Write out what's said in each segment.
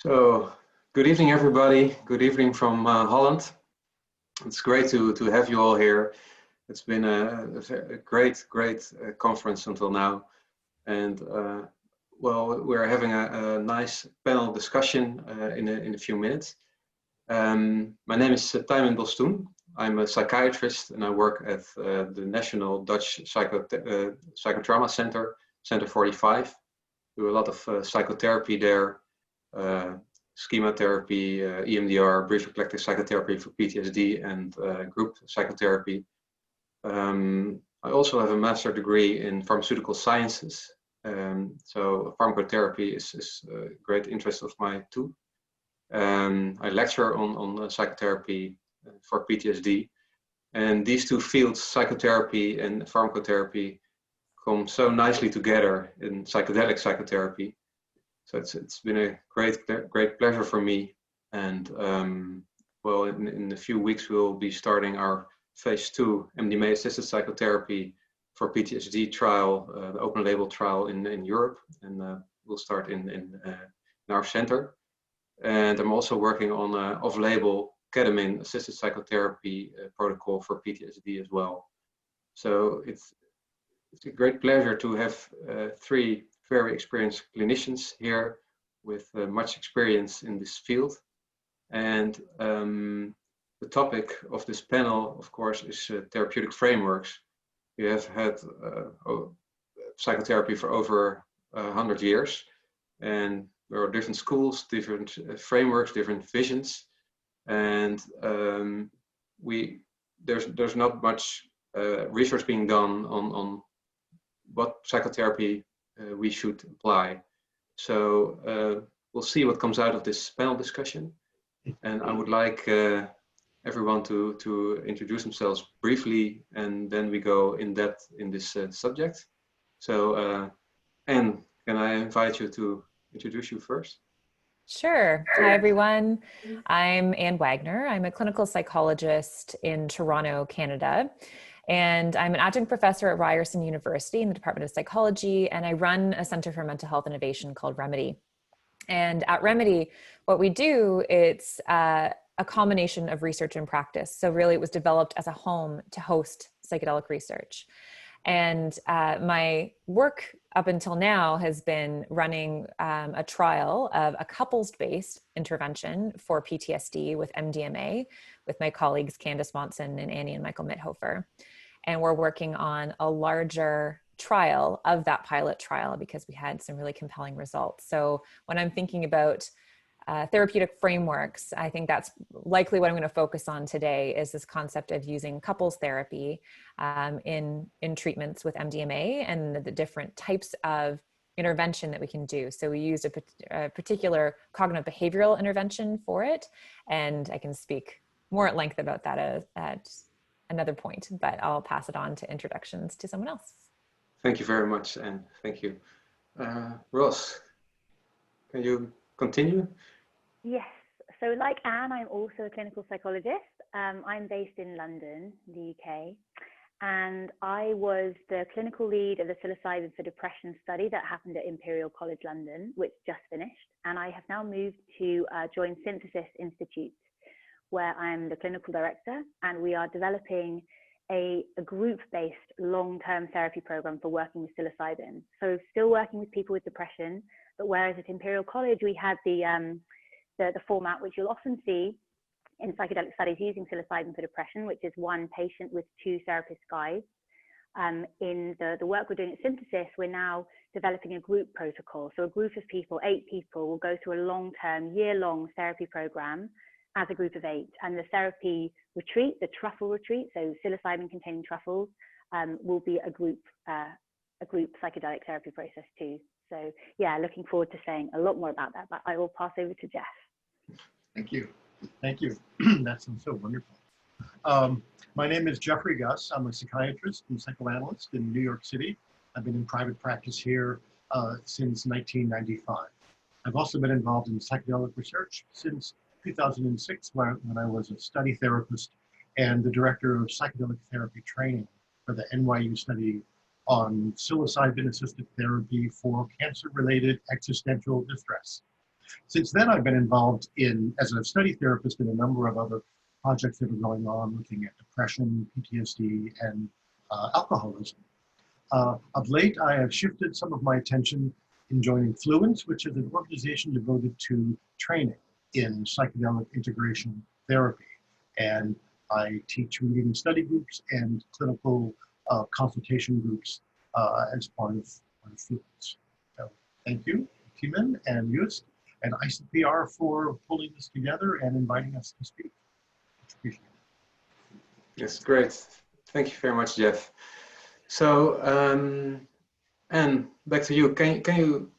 So, good evening, everybody. Good evening from Holland. It's great to have you all here. It's been a great conference until now, and well, we're having a nice panel discussion in a few minutes. My name is Tijmen Bostoen. I'm a psychiatrist, and I work at the National Dutch Psychotrauma Center, Center 45. Do a lot of psychotherapy there. Schema therapy, EMDR, brief eclectic psychotherapy for PTSD, and group psychotherapy. I also have a master's degree in pharmaceutical sciences, so pharmacotherapy is a great interest of mine too. I lecture on psychotherapy for PTSD, and these two fields, psychotherapy and pharmacotherapy, come so nicely together in psychedelic psychotherapy. So it's been a great pleasure for me, and well, in a few weeks we'll be starting our phase 2 MDMA-assisted psychotherapy for PTSD trial, the open label trial in Europe, and we'll start in our center. And I'm also working on an off-label ketamine-assisted psychotherapy protocol for PTSD as well. So it's a great pleasure to have three very experienced clinicians here with much experience in this field. And the topic of this panel, of course, is therapeutic frameworks. We have had psychotherapy for over 100 years, and there are different schools, different frameworks, different visions, and there's not much research being done on what psychotherapy we should apply. So we'll see what comes out of this panel discussion. And I would like everyone to introduce themselves briefly, and then we go in depth in this subject. So Anne, can I invite you to introduce you first? Sure. Hi, everyone. I'm Anne Wagner. I'm a clinical psychologist in Toronto, Canada. And I'm an adjunct professor at Ryerson University in the Department of Psychology, and I run a center for mental health innovation called Remedy. And at Remedy, what we do, it's a combination of research and practice. So really it was developed as a home to host psychedelic research. And my work up until now has been running a trial of a couples-based intervention for PTSD with MDMA with my colleagues Candace Monson and Annie and Michael Mithofer. And we're working on a larger trial of that pilot trial because we had some really compelling results. So when I'm thinking about therapeutic frameworks, I think that's likely what I'm going to focus on today, is this concept of using couples therapy in treatments with MDMA and the different types of intervention that we can do. So we used a particular cognitive behavioral intervention for it, and I can speak more at length about that at another point, but I'll pass it on to introductions to someone else. Thank you very much, Anne. Thank you. Ross, can you continue? Yes. So like Anne, I'm also a clinical psychologist. I'm based in London, the UK, and I was the clinical lead of the psilocybin for depression study that happened at Imperial College London, which just finished. And I have now moved to join Synthesis Institute, where I'm the clinical director, and we are developing a group-based long-term therapy program for working with psilocybin. So still working with people with depression, but whereas at Imperial College we had the format which you'll often see in psychedelic studies using psilocybin for depression, which is one patient with two therapist guides. In the work we're doing at Synthesis, we're now developing a group protocol. So a group of people, 8 people, will go through a long-term, year-long therapy program as a group of 8. And the therapy retreat, the truffle retreat, so psilocybin-containing truffles, will be a group psychedelic therapy process too. So yeah, looking forward to saying a lot more about that, but I will pass over to Jeff. Thank you. Thank you. That sounds so wonderful. My name is Jeffrey Gus. I'm a psychiatrist and psychoanalyst in New York City. I've been in private practice here since 1995. I've also been involved in psychedelic research since 2006, when I was a study therapist and the director of psychedelic therapy training for the NYU study on psilocybin-assisted therapy for cancer-related existential distress. Since then, I've been involved as a study therapist in a number of other projects that are going on, looking at depression, PTSD, and alcoholism. Of late, I have shifted some of my attention in joining Fluence, which is an organization devoted to training in psychedelic integration therapy. And I teach reading study groups and clinical consultation groups as part of Fluence. So thank you, Timen and Just and ICPR for pulling this together and inviting us to speak. Much appreciated. Yes, great. Thank you very much, Jeff. So, Anne, back to you. Can you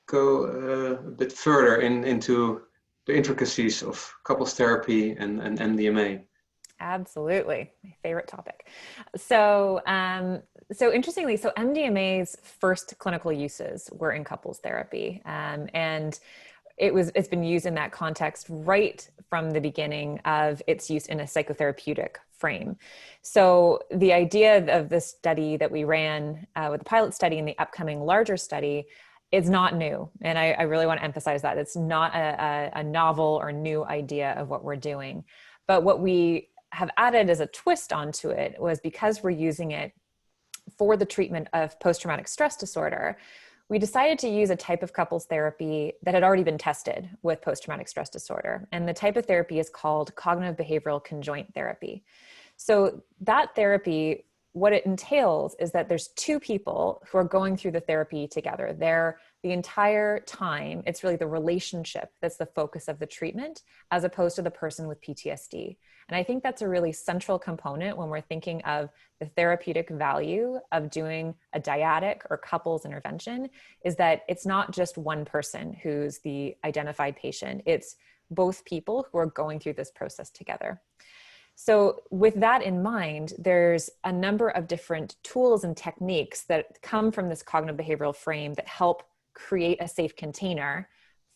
go a bit further into the intricacies of couples therapy and MDMA? Absolutely, my favorite topic. So, so interestingly, so MDMA's first clinical uses were in couples therapy, and it's been used in that context right from the beginning of its use in a psychotherapeutic frame. So the idea of this study that we ran with the pilot study and the upcoming larger study is not new. And I really want to emphasize that. It's not a novel or new idea of what we're doing. But what we have added as a twist onto it was because we're using it for the treatment of post-traumatic stress disorder, we decided to use a type of couples therapy that had already been tested with post-traumatic stress disorder. And the type of therapy is called cognitive behavioral conjoint therapy. So that therapy, what it entails is that there's two people who are going through the therapy together. They're the entire time, it's really the relationship that's the focus of the treatment, as opposed to the person with PTSD. And I think that's a really central component when we're thinking of the therapeutic value of doing a dyadic or couples intervention, is that it's not just one person who's the identified patient, it's both people who are going through this process together. So with that in mind, there's a number of different tools and techniques that come from this cognitive behavioral frame that help create a safe container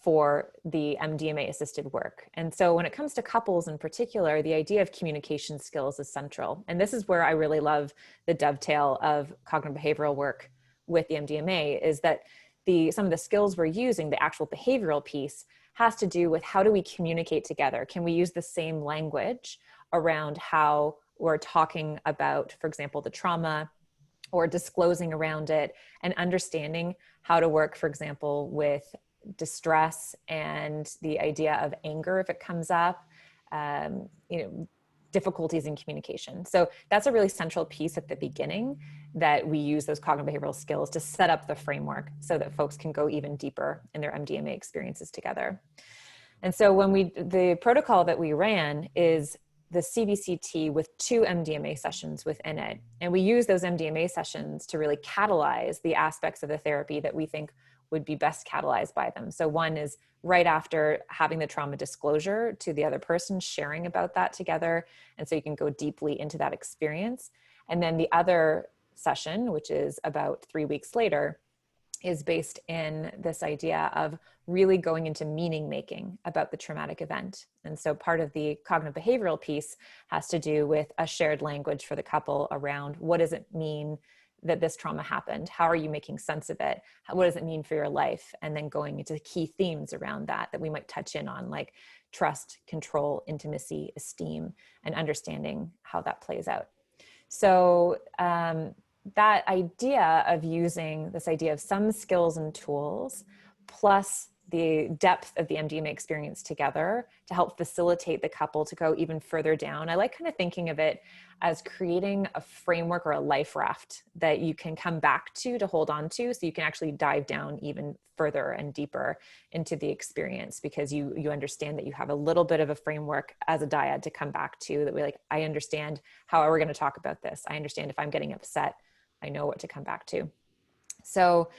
for the MDMA assisted work. And so when it comes to couples in particular, the idea of communication skills is central. And this is where I really love the dovetail of cognitive behavioral work with the MDMA, is that some of the skills we're using, the actual behavioral piece, has to do with how do we communicate together? Can we use the same language around how we're talking about, for example, the trauma, or disclosing around it, and understanding how to work, for example, with distress and the idea of anger if it comes up, difficulties in communication. So that's a really central piece at the beginning, that we use those cognitive behavioral skills to set up the framework so that folks can go even deeper in their MDMA experiences together. And so the protocol that we ran is the CBCT with 2 MDMA sessions within it. And we use those MDMA sessions to really catalyze the aspects of the therapy that we think would be best catalyzed by them. So one is right after having the trauma disclosure to the other person, sharing about that together. And so you can go deeply into that experience. And then the other session, which is about 3 weeks later, is based in this idea of really going into meaning making about the traumatic event. And so part of the cognitive behavioral piece has to do with a shared language for the couple around what does it mean that this trauma happened? How are you making sense of it? What does it mean for your life? And then going into key themes around that we might touch in on, like trust, control, intimacy, esteem, and understanding how that plays out. So that idea of using this idea of some skills and tools plus the depth of the MDMA experience together to help facilitate the couple to go even further down. I like kind of thinking of it as creating a framework or a life raft that you can come back to hold on to, so you can actually dive down even further and deeper into the experience, because you understand that you have a little bit of a framework as a dyad to come back to, that I understand how we're going to talk about this. I understand if I'm getting upset, I know what to come back to. So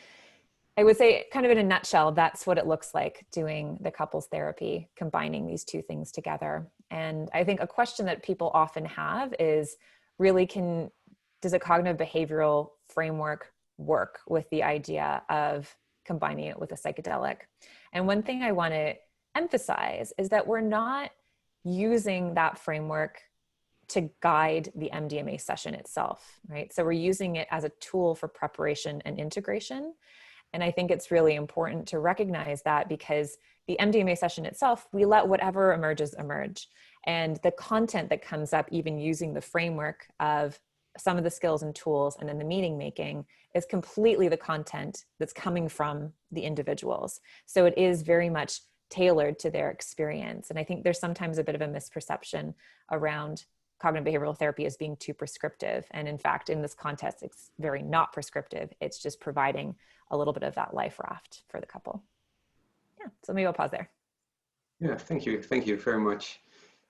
I would say, kind of in a nutshell, that's what it looks like doing the couples therapy, combining these two things together. And I think a question that people often have is, really, does a cognitive behavioral framework work with the idea of combining it with a psychedelic? And one thing I want to emphasize is that we're not using that framework to guide the MDMA session itself, right? So we're using it as a tool for preparation and integration. And I think it's really important to recognize that, because the MDMA session itself, we let whatever emerges emerge. And the content that comes up, even using the framework of some of the skills and tools and then the meaning making, is completely the content that's coming from the individuals. So it is very much tailored to their experience. And I think there's sometimes a bit of a misperception around cognitive behavioral therapy as being too prescriptive. And in fact, in this context, it's very not prescriptive. It's just providing a little bit of that life raft for the couple. Yeah, so maybe I'll pause there. Yeah, thank you. Thank you very much.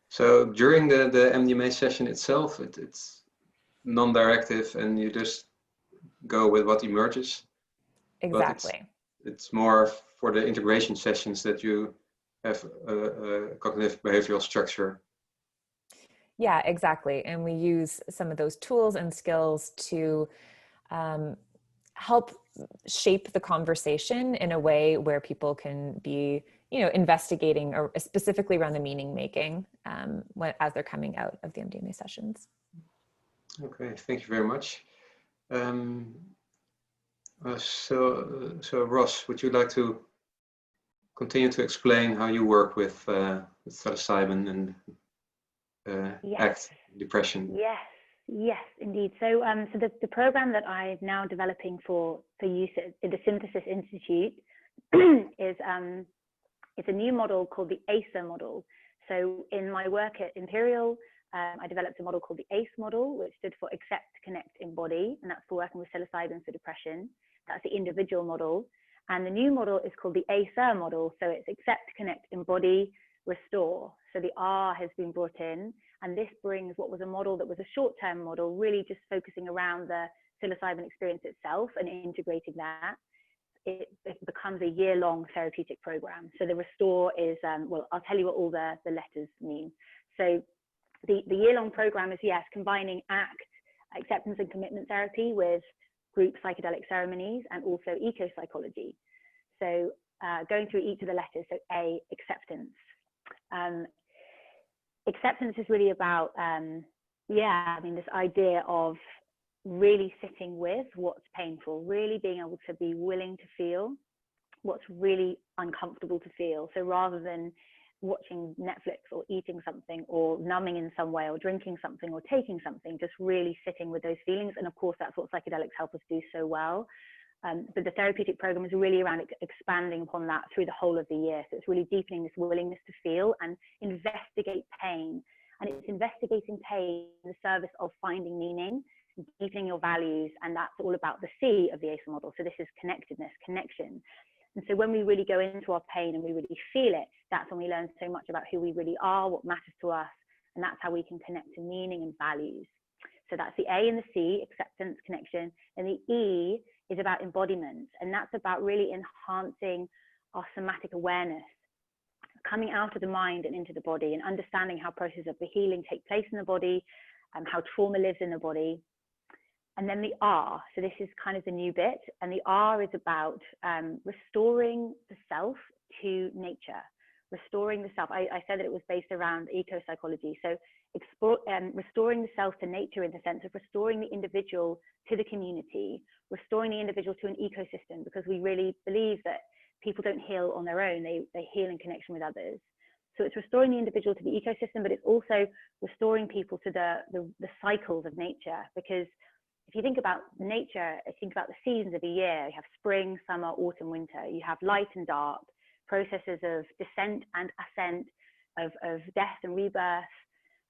So during the MDMA session itself, it's non-directive and you just go with what emerges. Exactly. But it's more for the integration sessions that you have a cognitive behavioral structure. Yeah, exactly. And we use some of those tools and skills to help shape the conversation in a way where people can be, investigating, or specifically around the meaning making as they're coming out of the MDMA sessions. Okay, thank you very much. So Ross, would you like to continue to explain how you work with psilocybin and ACT depression? Yes, indeed. So, the program that I'm now developing for use at the Synthesis Institute is it's a new model called the ACER model. So, in my work at Imperial, I developed a model called the ACE model, which stood for Accept, Connect, Embody, and that's for working with psilocybin for depression. That's the individual model. And the new model is called the ACER model. So it's Accept, Connect, Embody, Restore. So the R has been brought in, and this brings what was a model that was a short-term model, really just focusing around the psilocybin experience itself and integrating that. It becomes a year-long therapeutic program. So the Restore is, well, I'll tell you what all the letters mean. So the year-long program is, yes, combining ACT, acceptance and commitment therapy, with group psychedelic ceremonies and also eco-psychology. So going through each of the letters, so A, acceptance. Acceptance is really about, this idea of really sitting with what's painful, really being able to be willing to feel what's really uncomfortable to feel. So rather than watching Netflix or eating something or numbing in some way or drinking something or taking something, just really sitting with those feelings. And of course, that's what psychedelics help us do so well. But the therapeutic program is really around expanding upon that through the whole of the year. So it's really deepening this willingness to feel and investigate pain. And it's investigating pain in the service of finding meaning, deepening your values. And that's all about the C of the ACER model. So this is connectedness, connection. And so when we really go into our pain and we really feel it, that's when we learn so much about who we really are, what matters to us. And that's how we can connect to meaning and values. So that's the A and the C, acceptance, connection. And the E is about embodiment. And that's about really enhancing our somatic awareness, coming out of the mind and into the body, and understanding how processes of the healing take place in the body, and how trauma lives in the body. And then the R, so this is kind of the new bit. And the R is about restoring the self to nature, restoring the self. I said that it was based around eco-psychology. So restoring the self to nature, in the sense of restoring the individual to the community, restoring the individual to an ecosystem, because we really believe that people don't heal on their own, they heal in connection with others. So it's restoring the individual to the ecosystem, but it's also restoring people to the cycles of nature. Because if you think about nature, think about the seasons of the year. You have spring, summer, autumn, winter. You have light and dark, processes of descent and ascent, of death and rebirth.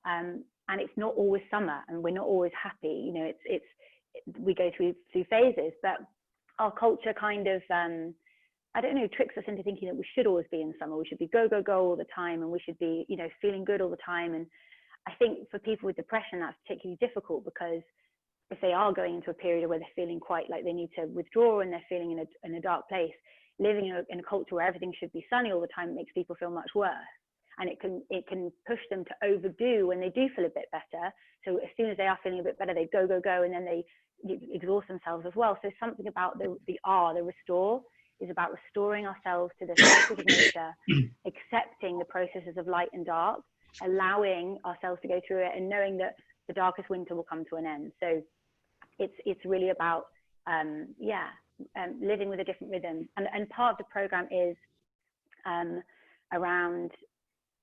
And it's not always summer, and we're not always happy. We go through phases, but our culture kind of, tricks us into thinking that we should always be in summer. We should be go, go, go all the time, and we should be, feeling good all the time. And I think for people with depression, that's particularly difficult, because if they are going into a period where they're feeling quite like they need to withdraw and they're feeling in a dark place, living in a culture where everything should be sunny all the time makes people feel much worse. And it can push them to overdo when they do feel a bit better. So as soon as they are feeling a bit better, they go, go, go, and then they exhaust themselves as well. So something about the R, the restore, is about restoring ourselves to the cycles of nature, accepting the processes of light and dark, allowing ourselves to go through it, and knowing that the darkest winter will come to an end. So it's really about living with a different rhythm. And part of the program is around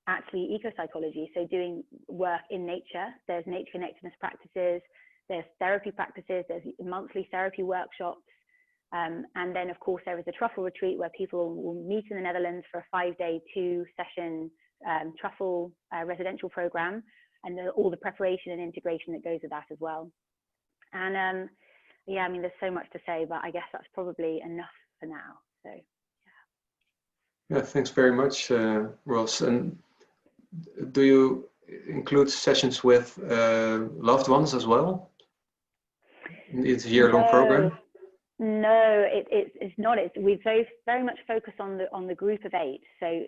actually eco-psychology, so doing work in nature. There's nature connectedness practices, there's therapy practices, there's monthly therapy workshops, and then of course there is a truffle retreat where people will meet in the Netherlands for a 5-day, 2-session truffle residential program, and all the preparation and integration that goes with that as well. And yeah, I mean, there's so much to say, but I guess that's probably enough for now. So yeah, thanks very much, Ross. And do you include sessions with loved ones as well? It's a year-long program. No, it's not. We very much focus on the group of 8. So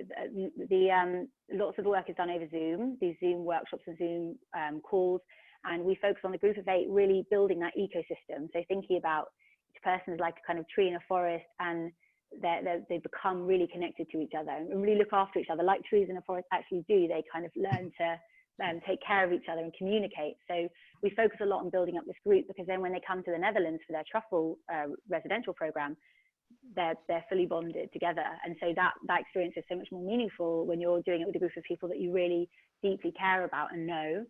the lots of the work is done over Zoom, these Zoom workshops and Zoom calls, and we focus on the group of 8, really building that ecosystem. So thinking about each person is like a kind of tree in a forest, and they become really connected to each other and really look after each other, like trees in a forest actually do. They kind of learn to take care of each other and communicate. So we focus a lot on building up this group, because then when they come to the Netherlands for their truffle residential program, they're fully bonded together. And so that experience is so much more meaningful when you're doing it with a group of people that you really deeply care about and know.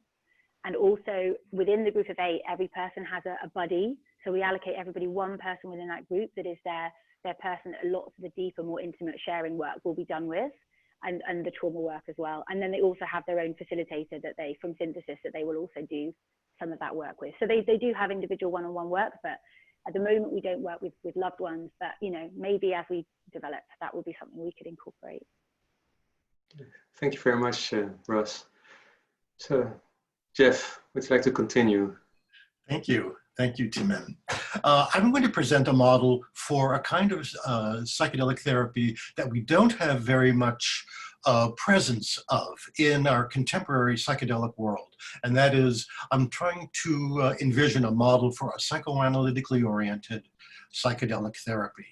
And also within the group of 8, every person has a buddy. So we allocate everybody one person within that group that is their person that lots of the deeper, more intimate sharing work will be done with, and the trauma work as well. And then they also have their own facilitator that they, from Synthesis, that they will also do some of that work with. So they do have individual one-on-one work, but at the moment we don't work with loved ones, but you know, maybe as we develop, that will be something we could incorporate. Thank you very much, Ross. So, Jeff, would you like to continue? Thank you. Thank you, Timon. I'm going to present a model for a kind of psychedelic therapy that we don't have very much presence of in our contemporary psychedelic world. And that is, I'm trying to envision a model for a psychoanalytically oriented psychedelic therapy.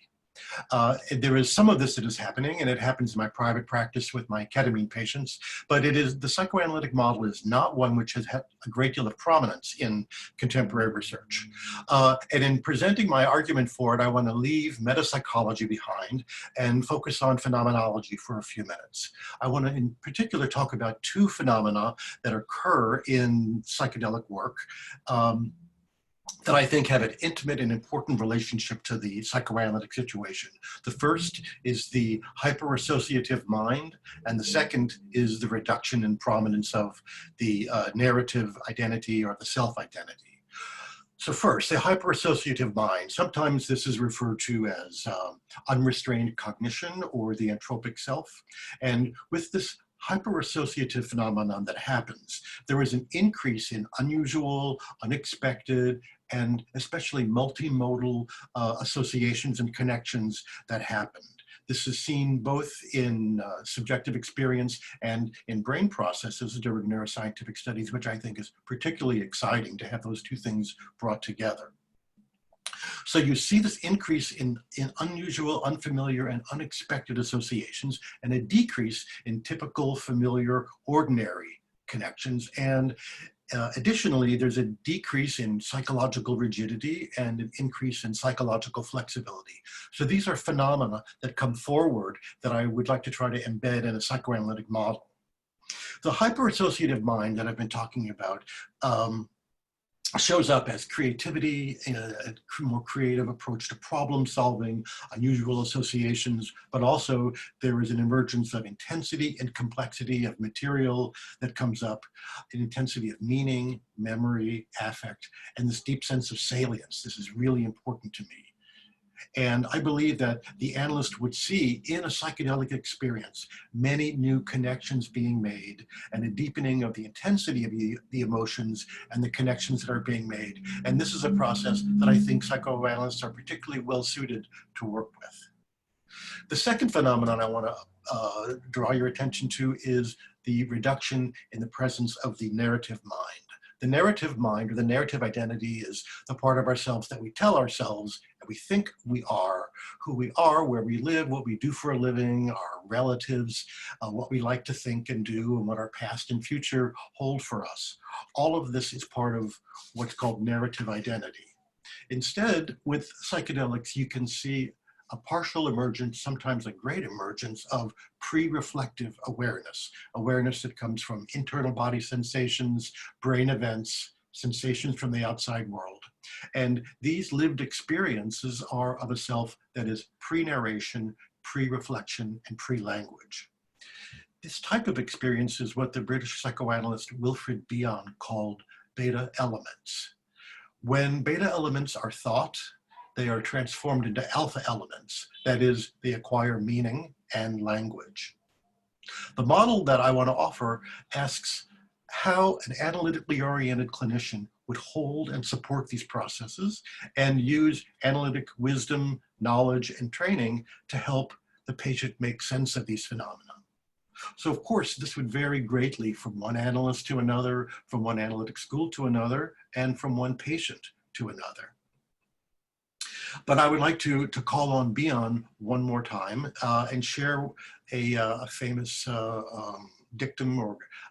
There is some of this that is happening, and it happens in my private practice with my ketamine patients, but the psychoanalytic model is not one which has had a great deal of prominence in contemporary research. And in presenting my argument for it, I want to leave metapsychology behind and focus on phenomenology for a few minutes. I want to in particular talk about 2 phenomena that occur in psychedelic work that I think have an intimate and important relationship to the psychoanalytic situation. The first is the hyperassociative mind, and the second is the reduction in prominence of the narrative identity or the self-identity. So first, the hyperassociative mind. Sometimes this is referred to as unrestrained cognition or the entropic self. And with this hyperassociative phenomenon that happens, there is an increase in unusual, unexpected, and especially multimodal associations and connections that happened. This is seen both in subjective experience and in brain processes during neuroscientific studies, which I think is particularly exciting to have those 2 things brought together. So you see this increase in unusual, unfamiliar, and unexpected associations, and a decrease in typical, familiar, ordinary connections. And additionally, there's a decrease in psychological rigidity and an increase in psychological flexibility. So these are phenomena that come forward that I would like to try to embed in a psychoanalytic model. The hyperassociative mind that I've been talking about shows up as creativity, a more creative approach to problem solving, unusual associations, but also there is an emergence of intensity and complexity of material that comes up, an intensity of meaning, memory, affect, and this deep sense of salience. This is really important to me. And I believe that the analyst would see in a psychedelic experience many new connections being made and a deepening of the intensity of the emotions and the connections that are being made. And this is a process that I think psychoanalysts are particularly well suited to work with. The second phenomenon I want to draw your attention to is the reduction in the presence of the narrative mind. The narrative mind, or the narrative identity, is the part of ourselves that we tell ourselves and we think we are, who we are, where we live, what we do for a living, our relatives, what we like to think and do, and what our past and future hold for us. All of this is part of what's called narrative identity. Instead, with psychedelics, you can see a partial emergence, sometimes a great emergence of pre-reflective awareness, awareness that comes from internal body sensations, brain events, sensations from the outside world. And these lived experiences are of a self that is pre-narration, pre-reflection, and pre-language. This type of experience is what the British psychoanalyst Wilfred Bion called beta elements. When beta elements are thought, they are transformed into alpha elements. That is, they acquire meaning and language. The model that I want to offer asks how an analytically oriented clinician would hold and support these processes and use analytic wisdom, knowledge, and training to help the patient make sense of these phenomena. So of course, this would vary greatly from one analyst to another, from one analytic school to another, and from one patient to another. But I would like to call on Bion one more time and share a famous dictum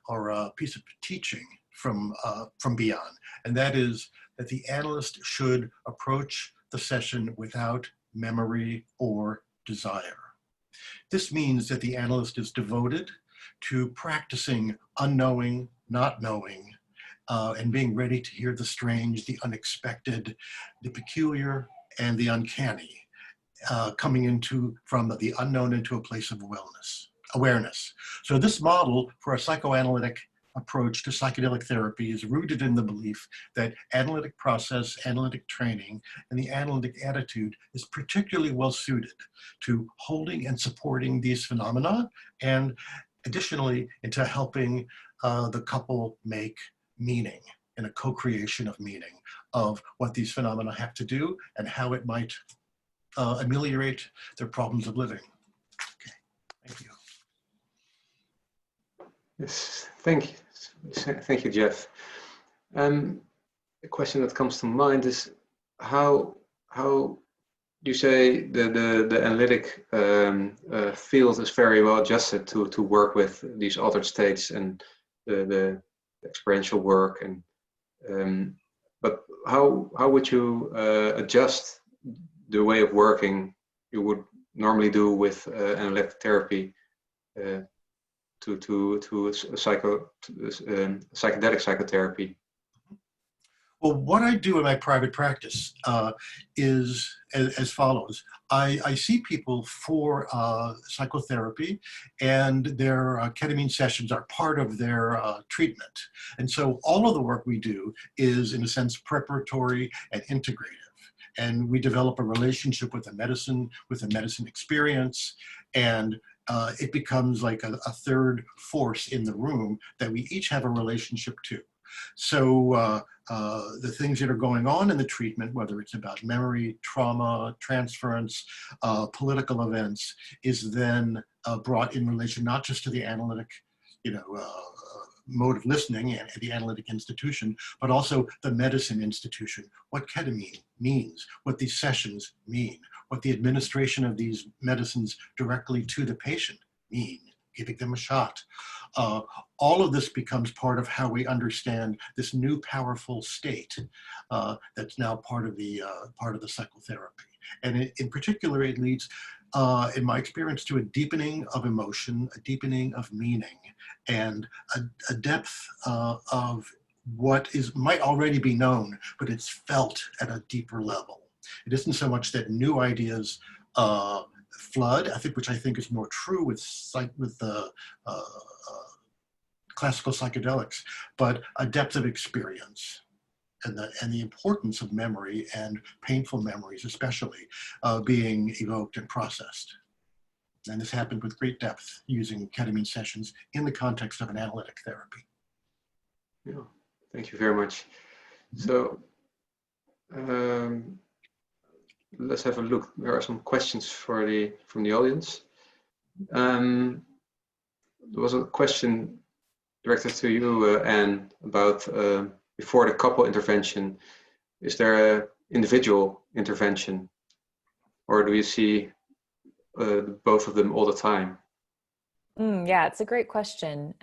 or a piece of teaching from Bion, and that is that the analyst should approach the session without memory or desire. This means that the analyst is devoted to practicing unknowing, not knowing, and being ready to hear the strange, the unexpected, the peculiar, and the uncanny, coming from the unknown into a place of awareness. So this model for a psychoanalytic approach to psychedelic therapy is rooted in the belief that analytic process, analytic training, and the analytic attitude is particularly well suited to holding and supporting these phenomena, and additionally into helping the couple make meaning in a co-creation of meaning of what these phenomena have to do and how it might ameliorate their problems of living. Okay, thank you. Yes, thank you, Jeff. The question that comes to mind is how you say the analytic field is very well adjusted to work with these altered states and the experiential work, and but how would you adjust the way of working you would normally do with analytic therapy to psychedelic psychotherapy? Well, what I do in my private practice is as follows. I see people for psychotherapy, and their ketamine sessions are part of their treatment. And so all of the work we do is, in a sense, preparatory and integrative. And we develop a relationship with the medicine experience, and it becomes like a third force in the room that we each have a relationship to. So the things that are going on in the treatment, whether it's about memory, trauma, transference, political events, is then brought in relation not just to the analytic, mode of listening and the analytic institution, but also the medicine institution, what ketamine means, what these sessions mean, what the administration of these medicines directly to the patient mean, giving them a shot. All of this becomes part of how we understand this new powerful state that's now part of the psychotherapy. And in particular, it leads, in my experience, to a deepening of emotion, a deepening of meaning, and a depth of what might already be known, but it's felt at a deeper level. It isn't so much that new ideas flood, which I think is more true with the classical psychedelics, but a depth of experience and the importance of memory and painful memories, especially, being evoked and processed. And this happened with great depth using ketamine sessions in the context of an analytic therapy. Yeah, thank you very much. So let's have a look. There are some questions from the audience. There was a question directed to you, Anne, about before the couple intervention. Is there an individual intervention, or do you see both of them all the time? Yeah, it's a great question.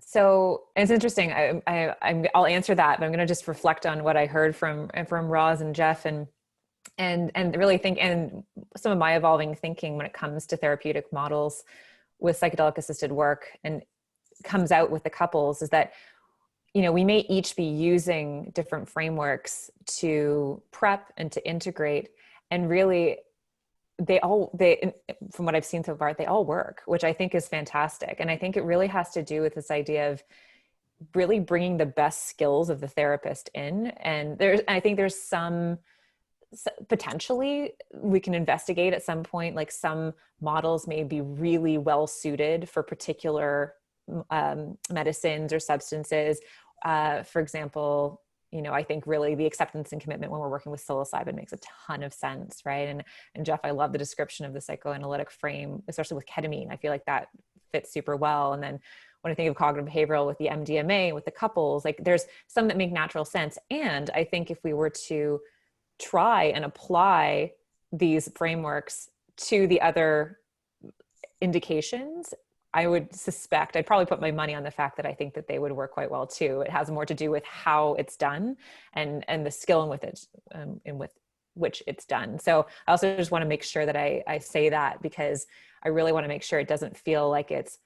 So it's interesting. I'll answer that, but I'm going to just reflect on what I heard from Roz and Jeff, and really think, and some of my evolving thinking when it comes to therapeutic models with psychedelic assisted work, and comes out with the couples, is that, you know, we may each be using different frameworks to prep and to integrate, and really they from what I've seen so far, they all work, which I think is fantastic. And I think it really has to do with this idea of really bringing the best skills of the therapist in. And I think there's some, potentially we can investigate at some point, like some models may be really well suited for particular medicines or substances. For example, you know, I think really the acceptance and commitment when we're working with psilocybin makes a ton of sense, right? And Jeff, I love the description of the psychoanalytic frame, especially with ketamine. I feel like that fits super well. And then when I think of cognitive behavioral with the MDMA, with the couples, like there's some that make natural sense. And I think if we were to try and apply these frameworks to the other indications, I would suspect, I'd probably put my money on the fact that I think that they would work quite well too. It has more to do with how it's done and the skill in with which it's done. So I also just want to make sure that I say that, because I really want to make sure it doesn't feel like it's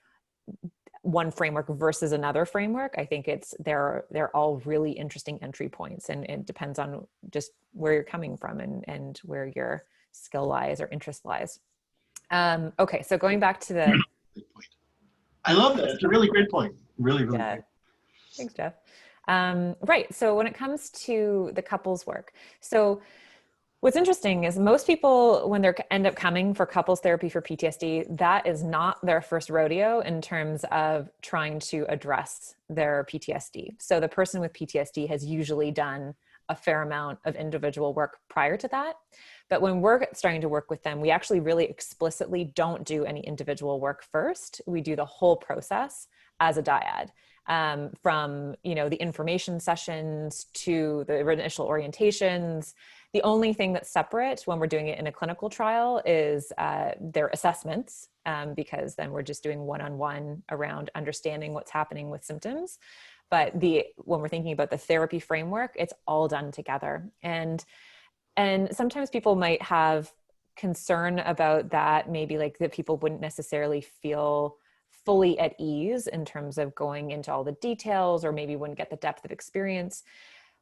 one framework versus another framework. I think they're all really interesting entry points, and it depends on just where you're coming from and where your skill lies or interest lies. Okay, so going back to the Good point. I love that. It's a really great point. Really, really yeah. great. Thanks, Jeff. Right. So when it comes to the couples work, so what's interesting is most people, when they end up coming for couples therapy for PTSD, that is not their first rodeo in terms of trying to address their PTSD. So the person with PTSD has usually done a fair amount of individual work prior to that. But when we're starting to work with them, we actually really explicitly don't do any individual work first. We do the whole process as a dyad. From, you know, the information sessions to the initial orientations. The only thing that's separate when we're doing it in a clinical trial is their assessments, because then we're just doing one-on-one around understanding what's happening with symptoms. But when we're thinking about the therapy framework, it's all done together. And sometimes people might have concern about that, maybe like that people wouldn't necessarily feel fully at ease in terms of going into all the details, or maybe wouldn't get the depth of experience.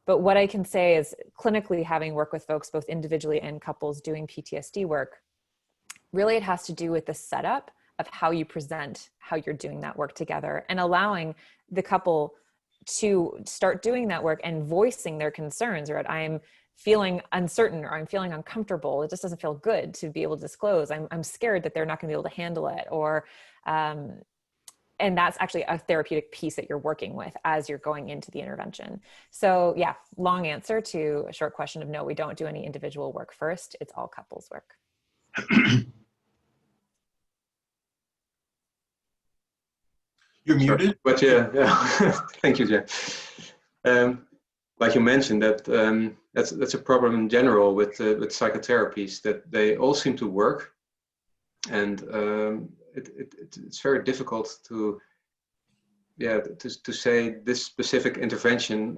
But what I can say is, clinically, having worked with folks both individually and couples doing PTSD work, really it has to do with the setup of how you present, how you're doing that work together, and allowing the couple to start doing that work and voicing their concerns, right? I'm feeling uncertain, or I'm feeling uncomfortable. It just doesn't feel good to be able to disclose. I'm scared that they're not going to be able to handle it, or and that's actually a therapeutic piece that you're working with as you're going into the intervention. So yeah, long answer to a short question of no, we don't do any individual work first. It's all couples work. You're muted. But yeah. Thank you, Jeff. Like you mentioned, that's a problem in general with psychotherapies, that they all seem to work, and it's very difficult to say this specific intervention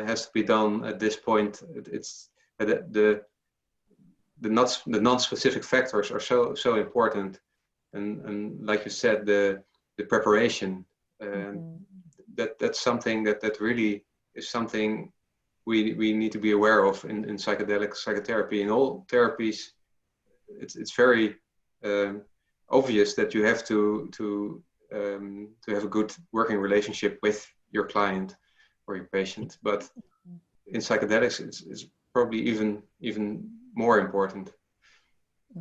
has to be done at this point. It's the non-specific factors are so important, and like you said, the preparation, that's something that really is something we need to be aware of in psychedelic psychotherapy. In all therapies, it's very obvious that you have to have a good working relationship with your client or your patient, but in psychedelics it's probably even more important.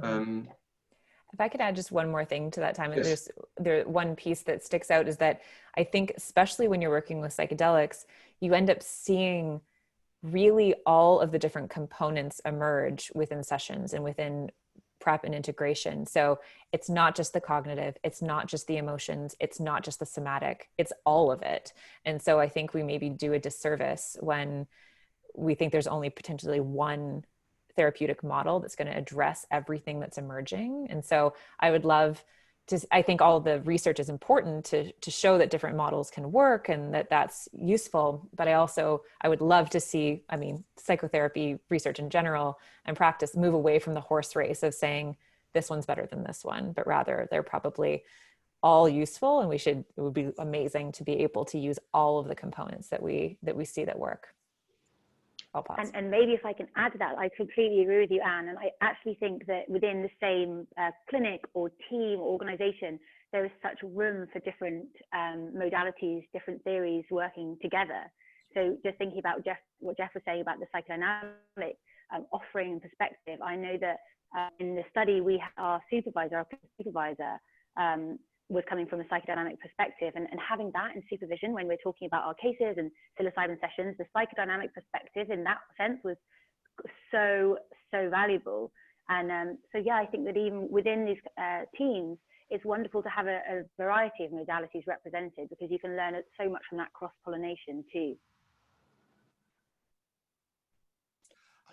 If I could add just one more thing to that time, Yes. there's one piece that sticks out is that I think, especially when you're working with psychedelics, you end up seeing really all of the different components emerge within sessions and within prep and integration. So it's not just the cognitive, it's not just the emotions, it's not just the somatic, it's all of it. And so I think we maybe do a disservice when we think there's only potentially one therapeutic model that's going to address everything that's emerging. And so I would love I think all the research is important to show that different models can work and that that's useful. But I would love to see, I mean, psychotherapy research in general and practice move away from the horse race of saying this one's better than this one, but rather they're probably all useful, and it would be amazing to be able to use all of the components that we see that work. I'll pause. And maybe if I can add to that, I completely agree with you, Anne. And I actually think that within the same clinic or team or organization, there is such room for different modalities, different theories working together. So just thinking about what Jeff was saying about the psychodynamic offering and perspective, I know that in the study, our supervisor was coming from a psychodynamic perspective, and having that in supervision when we're talking about our cases and psilocybin sessions, the psychodynamic perspective in that sense was so valuable. And so yeah, I think that even within these teams, it's wonderful to have a variety of modalities represented, because you can learn so much from that cross-pollination too.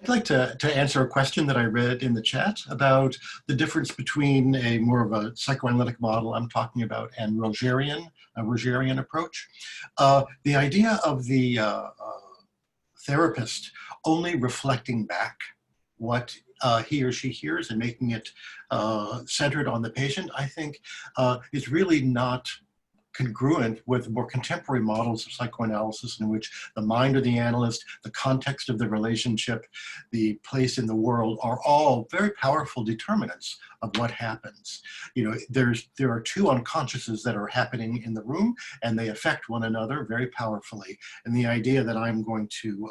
I'd like to answer a question that I read in the chat about the difference between a more of a psychoanalytic model I'm talking about and a Rogerian approach. The idea of the therapist only reflecting back what he or she hears and making it centered on the patient, I think is really not congruent with more contemporary models of psychoanalysis in which the mind of the analyst, the context of the relationship, the place in the world are all very powerful determinants of what happens. You know, there are two unconsciouses that are happening in the room, and they affect one another very powerfully. And the idea that I'm going to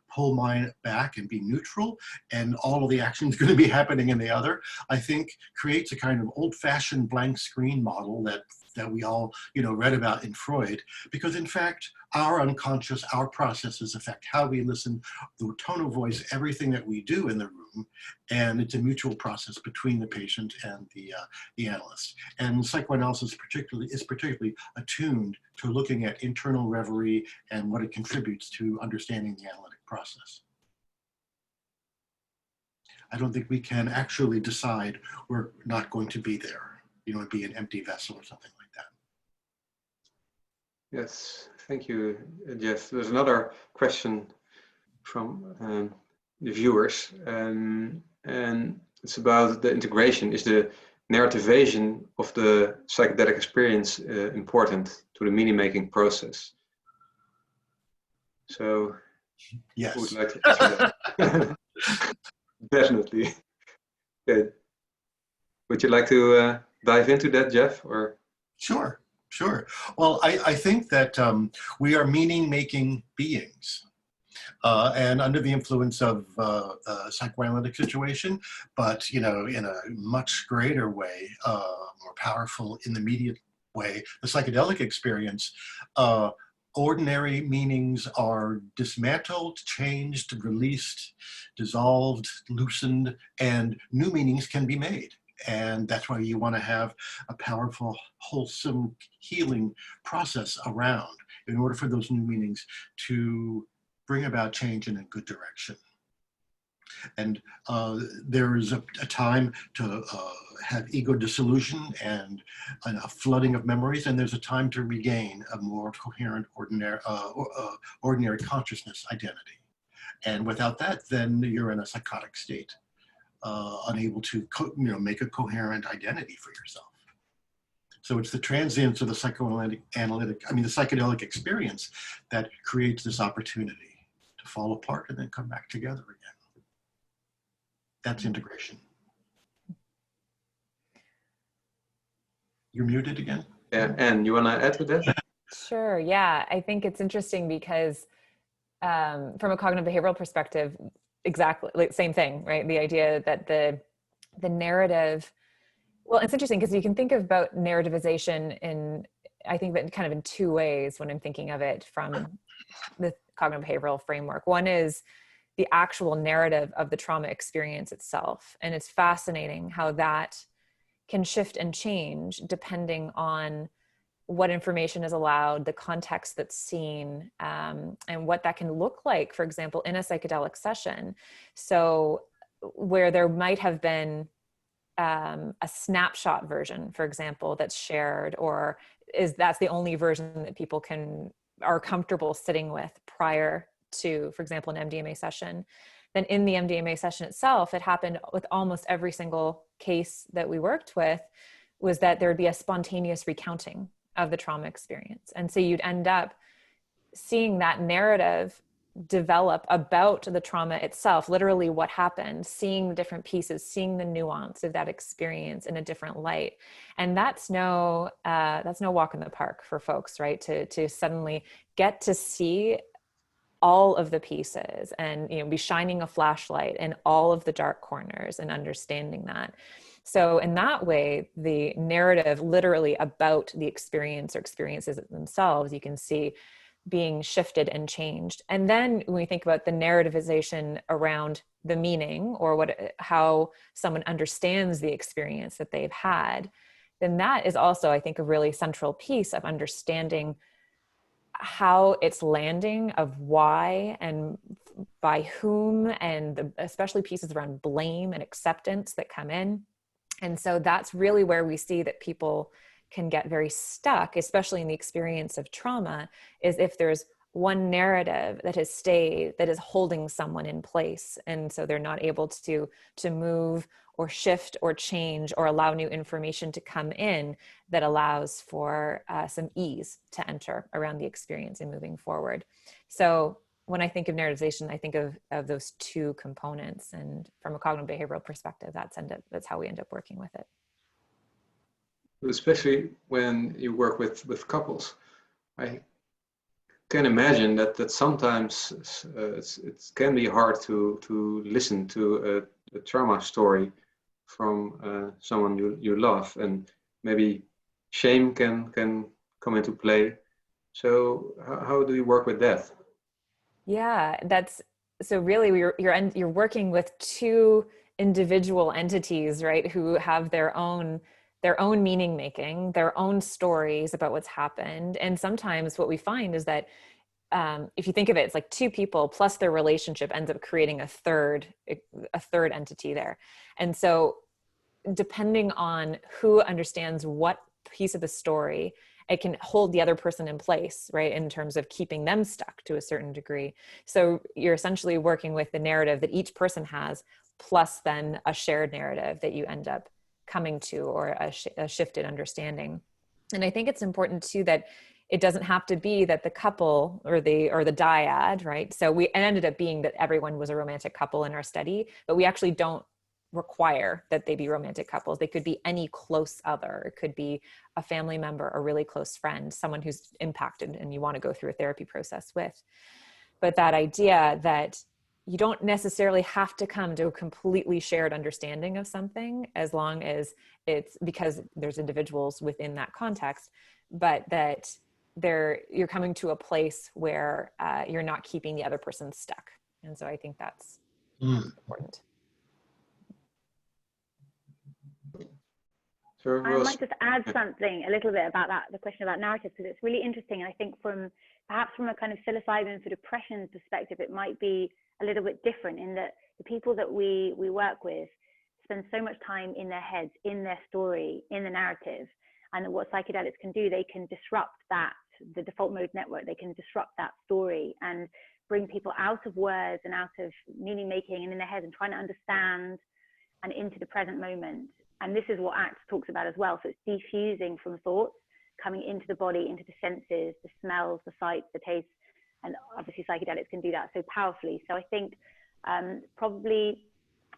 pull mine back and be neutral, and all of the action is going to be happening in the other, I think creates a kind of old-fashioned blank screen model that we all, you know, read about in Freud, because in fact, our unconscious, our processes affect how we listen, the tone of voice, everything that we do in the room, and it's a mutual process between the patient and the analyst. And psychoanalysis is particularly attuned to looking at internal reverie and what it contributes to understanding the analytic process. I don't think we can actually decide we're not going to be there, you know, and be an empty vessel or something like that. Yes, thank you, Jeff. There's another question from the viewers, and it's about the integration. Is the narrativation of the psychedelic experience important to the meaning-making process? So, yes. who would like to answer that? Definitely. Good. Would you like to dive into that, Jeff? Or Sure. Well, I think that we are meaning-making beings. And under the influence of a psychoanalytic situation, but, you know, in a much greater way, more powerful in the immediate way, the psychedelic experience, ordinary meanings are dismantled, changed, released, dissolved, loosened, and new meanings can be made. And that's why you want to have a powerful, wholesome, healing process around in order for those new meanings to bring about change in a good direction. And there is a time to have ego dissolution and a flooding of memories, and there's a time to regain a more coherent, ordinary consciousness identity. And without that, then you're in a psychotic state, unable to make a coherent identity for yourself. So it's the transience of the the psychedelic experience that creates this opportunity to fall apart and then come back together again. That's integration. You're muted again. yeah, Anne, you want to add to that? Sure. Yeah, I think it's interesting because from a cognitive behavioral perspective, exactly like same thing, right? The idea that the narrative, well, it's interesting because you can think about narrativization I think that kind of in two ways when I'm thinking of it from the cognitive behavioral framework. One is the actual narrative of the trauma experience itself. And it's fascinating how that can shift and change depending on what information is allowed, the context that's seen, and what that can look like, for example, in a psychedelic session. So where there might have been a snapshot version, for example, that's shared, or that's the only version that people are comfortable sitting with prior to, for example, an MDMA session, then in the MDMA session itself, it happened with almost every single case that we worked with, was that there would be a spontaneous recounting of the trauma experience. And so you'd end up seeing that narrative develop about the trauma itself, literally what happened, seeing the different pieces, seeing the nuance of that experience in a different light. And that's no walk in the park for folks, right? To suddenly get to see all of the pieces and, you know, be shining a flashlight in all of the dark corners and understanding that. So in that way, the narrative literally about the experience or experiences themselves, you can see being shifted and changed. And then when we think about the narrativization around the meaning or how someone understands the experience that they've had, then that is also, I think, a really central piece of understanding how it's landing, of why and by whom, and especially pieces around blame and acceptance that come in. And so that's really where we see that people can get very stuck, especially in the experience of trauma, is if there's one narrative that has stayed, that is holding someone in place. And so they're not able to move or shift or change or allow new information to come in that allows for some ease to enter around the experience and moving forward. So when I think of narrativization, I think of those two components. And from a cognitive behavioral perspective, that's how we end up working with it. Especially when you work with couples, I can imagine that sometimes it can be hard to listen to a trauma story from someone you love, and maybe shame can come into play. So how do you work with that? Yeah, so really you're working with two individual entities, right, who have their own meaning making, their own stories about what's happened. And sometimes what we find is that if you think of it, it's like two people plus their relationship ends up creating a third entity there. And so depending on who understands what piece of the story, it can hold the other person in place, right, in terms of keeping them stuck to a certain degree. So you're essentially working with the narrative that each person has, plus then a shared narrative that you end up coming to, or a shifted understanding. And I think it's important too that it doesn't have to be that the couple or the dyad, right? So it ended up being that everyone was a romantic couple in our study, but we actually don't require that they be romantic couples. They could be any close other. It could be a family member, a really close friend, someone who's impacted and you want to go through a therapy process with. But that idea that you don't necessarily have to come to a completely shared understanding of something, as long as it's because there's individuals within that context, but that you're coming to a place where you're not keeping the other person stuck. And so I think that's important. Sure, I might just add something a little bit about that, the question about narrative, because it's really interesting. And I think perhaps from a kind of psilocybin for depression perspective, it might be a little bit different in that the people that we work with spend so much time in their heads, in their story, in the narrative. And what psychedelics can do, they can disrupt that, the default mode network, they can disrupt that story and bring people out of words and out of meaning making and in their head and trying to understand and into the present moment. And this is what ACT talks about as well. So it's defusing from thoughts, coming into the body, into the senses, the smells, the sights, the tastes, and obviously psychedelics can do that so powerfully. So I think probably,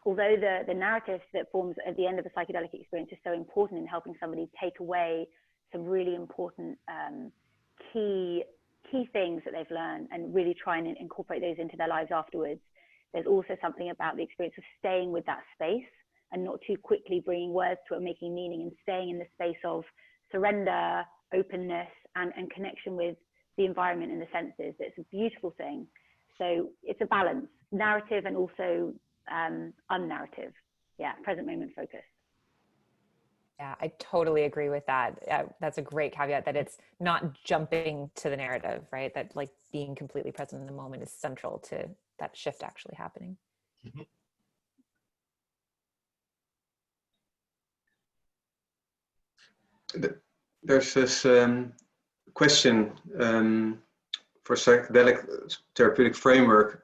although the narrative that forms at the end of a psychedelic experience is so important in helping somebody take away some really important key things that they've learned and really try and incorporate those into their lives afterwards, there's also something about the experience of staying with that space and not too quickly bringing words to it, making meaning, and staying in the space of surrender, openness, and connection with the environment and the senses. It's a beautiful thing. So it's a balance, narrative and also unnarrative. Yeah, present moment focus. Yeah, I totally agree with that. That's a great caveat, that it's not jumping to the narrative, right? That like being completely present in the moment is central to that shift actually happening. Mm-hmm. there's this question for psychedelic therapeutic framework,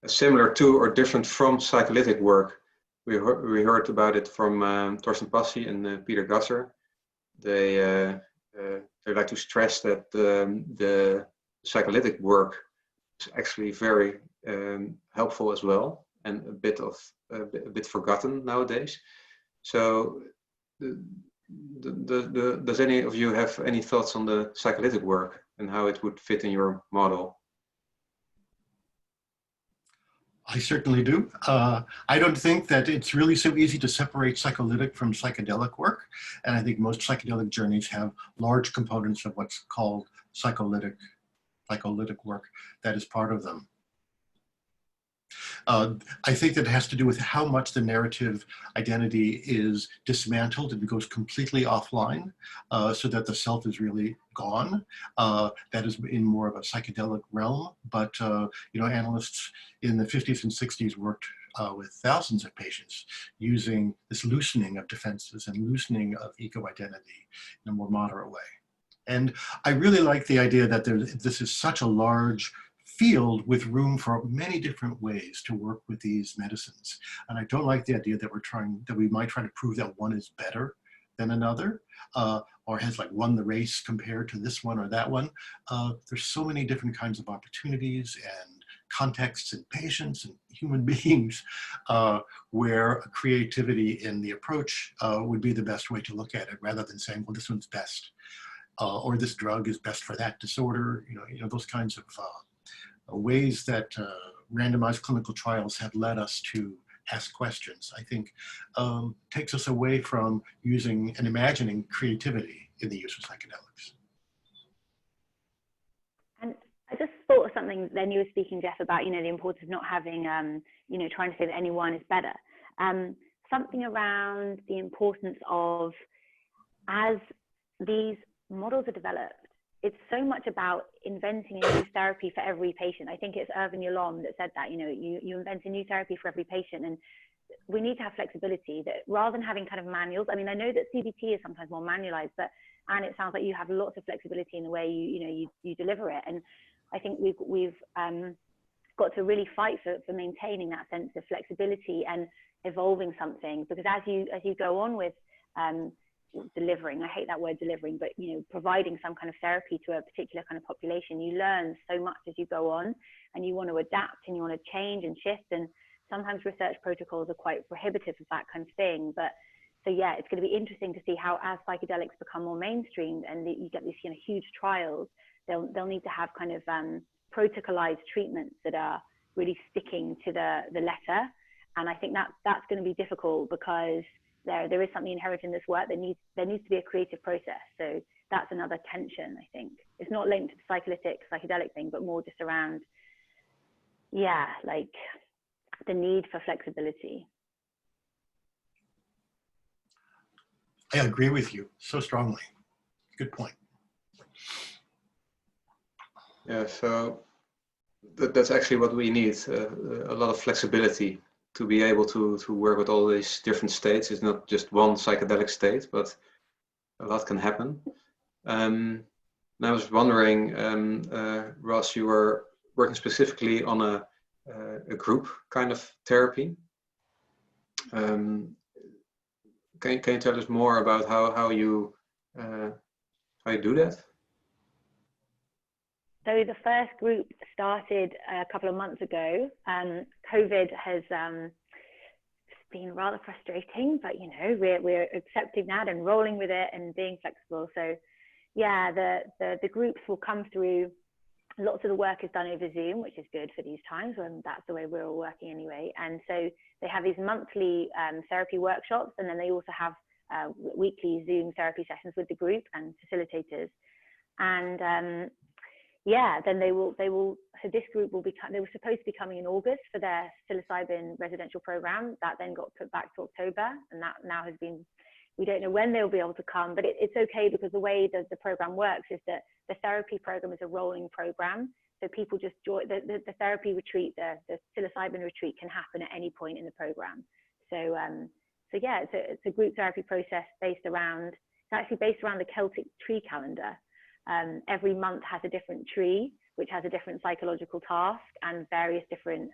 similar to or different from psycholytic work. We heard about it from Torsten Passi and Peter Gasser. They like to stress that the psycholytic work is actually very helpful as well, and a bit forgotten nowadays. So, does any of you have any thoughts on the psycholytic work and how it would fit in your model? I certainly do. I don't think that it's really so easy to separate psycholytic from psychedelic work. And I think most psychedelic journeys have large components of what's called psycholytic work that is part of them. I think that it has to do with how much the narrative identity is dismantled and goes completely offline, so that the self is really gone. That is in more of a psychedelic realm, but analysts in the 50s and 60s worked with thousands of patients using this loosening of defenses and loosening of ego identity in a more moderate way. And I really like the idea that this is such a large field with room for many different ways to work with these medicines. And I don't like the idea that we might try to prove that one is better than another, or has like won the race compared to this one or that one. There's so many different kinds of opportunities and contexts and patients and human beings where creativity in the approach would be the best way to look at it, rather than saying, well, this one's best, or this drug is best for that disorder. Those kinds of ways that randomized clinical trials have led us to ask questions, I think takes us away from using and imagining creativity in the use of psychedelics. And I just thought of something then you were speaking, Jeff, about, the importance of not having, trying to say that anyone is better. Something around the importance of, as these models are developed, it's so much about inventing a new therapy for every patient. I think it's Irvin Yalom that said that, you invent a new therapy for every patient, and we need to have flexibility, that rather than having kind of manuals. I mean, I know that CBT is sometimes more manualized, and it sounds like you have lots of flexibility in the way you deliver it. And I think we've got to really fight for maintaining that sense of flexibility and evolving something, because as you go on with delivering, I hate that word delivering, but providing some kind of therapy to a particular kind of population, you learn so much as you go on, and you want to adapt and you want to change and shift. And sometimes research protocols are quite prohibitive of that kind of thing. But so yeah, it's going to be interesting to see how, as psychedelics become more mainstream and you get these huge trials, they'll need to have kind of protocolized treatments that are really sticking to the letter. And I think that's going to be difficult, because there is something inherent in this work that there needs to be a creative process. So that's another tension, I think. It's not linked to the psychedelic thing, but more just around, like the need for flexibility. I agree with you so strongly. Good point. Yeah, so that's actually what we need, a lot of flexibility to be able to work with all these different states. It's not just one psychedelic state, but a lot can happen. And I was wondering, Ross, you were working specifically on a group kind of therapy. Can you tell us more about how you do that? So the first group started a couple of months ago. COVID has been rather frustrating, but we're accepting that and rolling with it and being flexible. So yeah, the groups will come through. Lots of the work is done over Zoom, which is good for these times, and that's the way we're all working anyway. And so they have these monthly therapy workshops, and then they also have weekly Zoom therapy sessions with the group and facilitators. And then they will, so this group they were supposed to be coming in August for their psilocybin residential program. That then got put back to October, and that now has been, we don't know when they'll be able to come, but it's okay, because the way that the program works is that the therapy program is a rolling program. So people just join the therapy retreat, the psilocybin retreat can happen at any point in the program. So yeah, it's a group therapy process based around It's actually based around the Celtic tree calendar. Every month has a different tree, which has a different psychological task and various different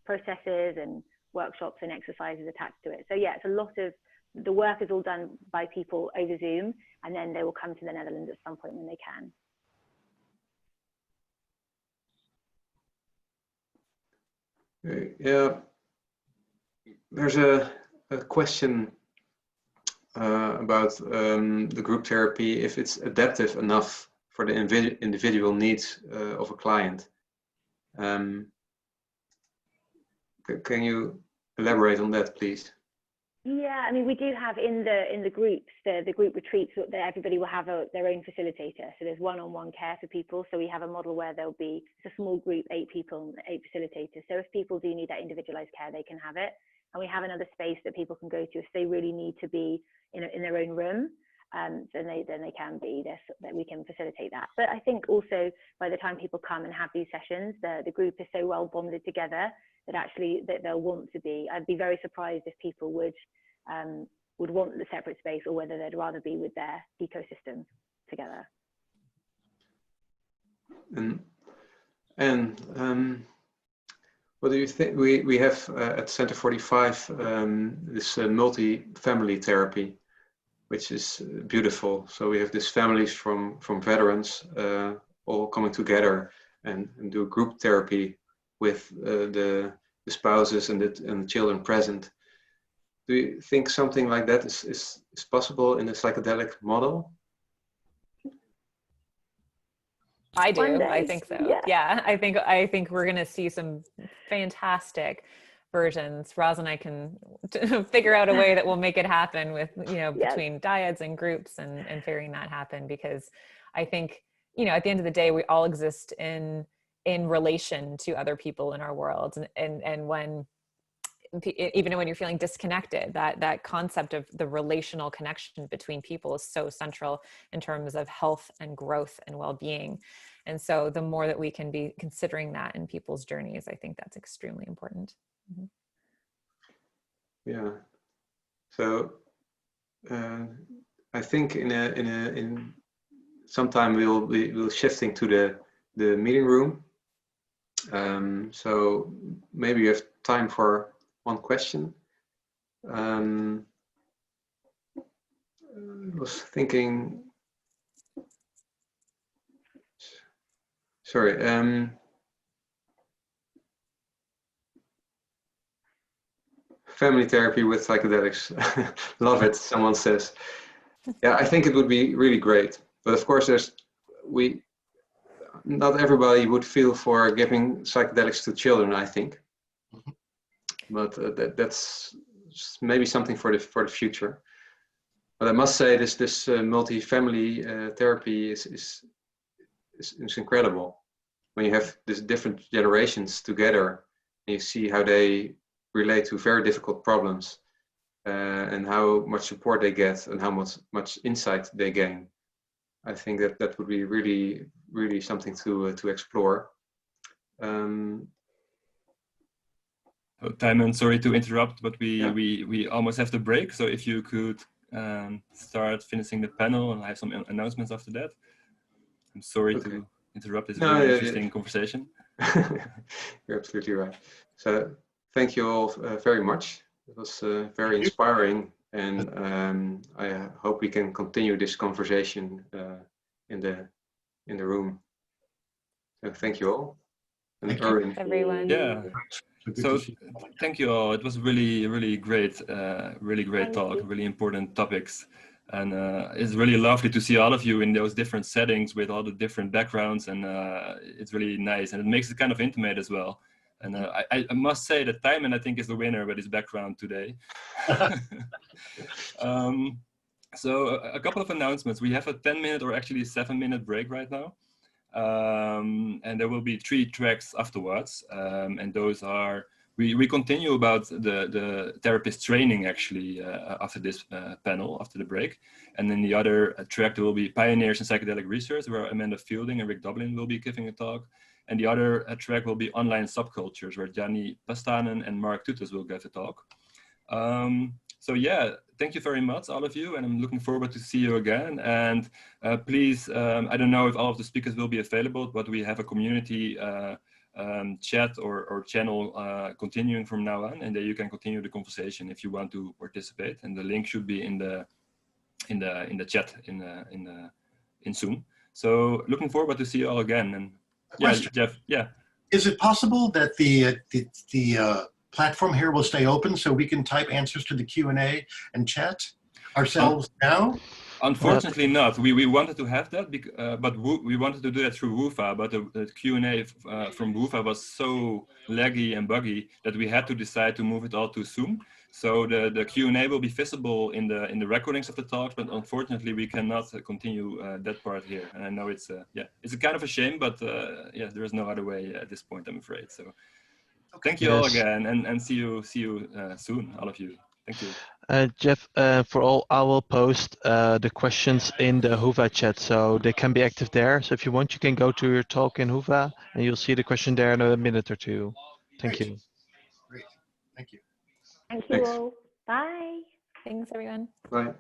processes and workshops and exercises attached to it. So yeah, it's a lot of, the work is all done by people over Zoom, and then they will come to the Netherlands at some point when they can. Yeah, there's a question about the group therapy, if it's adaptive enough for the individual needs of a client. Can you elaborate on that, please? Yeah, I mean, we do have in the groups, the group retreats, that everybody will have their own facilitator. So there's one-on-one care for people. So we have a model where there'll be, it's a small group, 8 people, 8 facilitators. So if people do need that individualized care, they can have it. And we have another space that people can go to if they really need to be in their own room. Then they can be there, so that we can facilitate that. But I think also by the time people come and have these sessions, the group is so well bonded together that actually that they'll want to be. I'd be very surprised if people would want the separate space, or whether they'd rather be with their ecosystem together. And what do you think? We have at Center 45 this multi-family therapy, which is beautiful. So we have these families from veterans all coming together and do group therapy with the spouses and the children present. Do you think something like that is possible in a psychedelic model? I do. One day. I think so. Yeah. Yeah. I think we're going to see some fantastic versions. Roz and I can figure out a way that will make it happen with, between dyads and groups and figuring that happen, because I think, at the end of the day, we all exist in relation to other people in our world. And when, even when you're feeling disconnected, that concept of the relational connection between people is so central in terms of health and growth and well-being. And so the more that we can be considering that in people's journeys, I think that's extremely important. Mm-hmm. Yeah. So I think in some time we'll shifting to the meeting room. So maybe you have time for one question. I was thinking, sorry, family therapy with psychedelics. Love it, someone says. Yeah, I think it would be really great. But of course, not everybody would feel for giving psychedelics to children, I think. But that's maybe something for the future. But I must say this multi-family therapy is incredible. When you have these different generations together and you see how they relate to very difficult problems and how much support they get and how much insight they gain. I think that would be really, really something to explore. Timon, sorry to interrupt, but we almost have to break. So if you could start finishing the panel, and I have some announcements after that. I'm sorry to interrupt this very interesting conversation. You're absolutely right. So thank you all very much. It was very inspiring, and I hope we can continue this conversation in the room. So thank you all. And Thanks, everyone. Yeah. So thank you all. It was really, really great, really great talk, really important topics. And it's really lovely to see all of you in those different settings with all the different backgrounds. And it's really nice. And it makes it kind of intimate as well. And I must say that Timon, I think, is the winner with his background today. So a couple of announcements. We have a 10-minute or actually 7-minute break right now. And there will be 3 tracks afterwards, and those are, we continue about the therapist training actually after this panel, after the break. And then the other track, there will be Pioneers in Psychedelic Research, where Amanda Fielding and Rick Dublin will be giving a talk. And the other track will be Online Subcultures, where Gianni Pastanen and Mark Tutus will give a talk. So yeah, thank you very much, all of you, and I'm looking forward to see you again. And please, I don't know if all of the speakers will be available, but we have a community chat or channel continuing from now on, and there you can continue the conversation if you want to participate. And the link should be in the chat in Zoom. So looking forward to see you all again. And yeah, question. Jeff, yeah. Is it possible that the platform here will stay open so we can type answers to the Q&A and chat ourselves now? Unfortunately not. We wanted to have that, but we wanted to do that through Woofa, but the Q&A from Woofa was so laggy and buggy that we had to decide to move it all to Zoom. So the Q&A will be visible in the recordings of the talks, but unfortunately we cannot continue that part here. And I know it's a kind of a shame, but yeah, there is no other way at this point, I'm afraid. So thank you all again, and see you soon, all of you. Thank you. Jeff, for all, I will post the questions in the Whova chat, so they can be active there. So if you want, you can go to your talk in Whova, and you'll see the question there in a minute or two. Thank you. Great. Thank you. Thank you all. Bye. Thanks, everyone. Bye.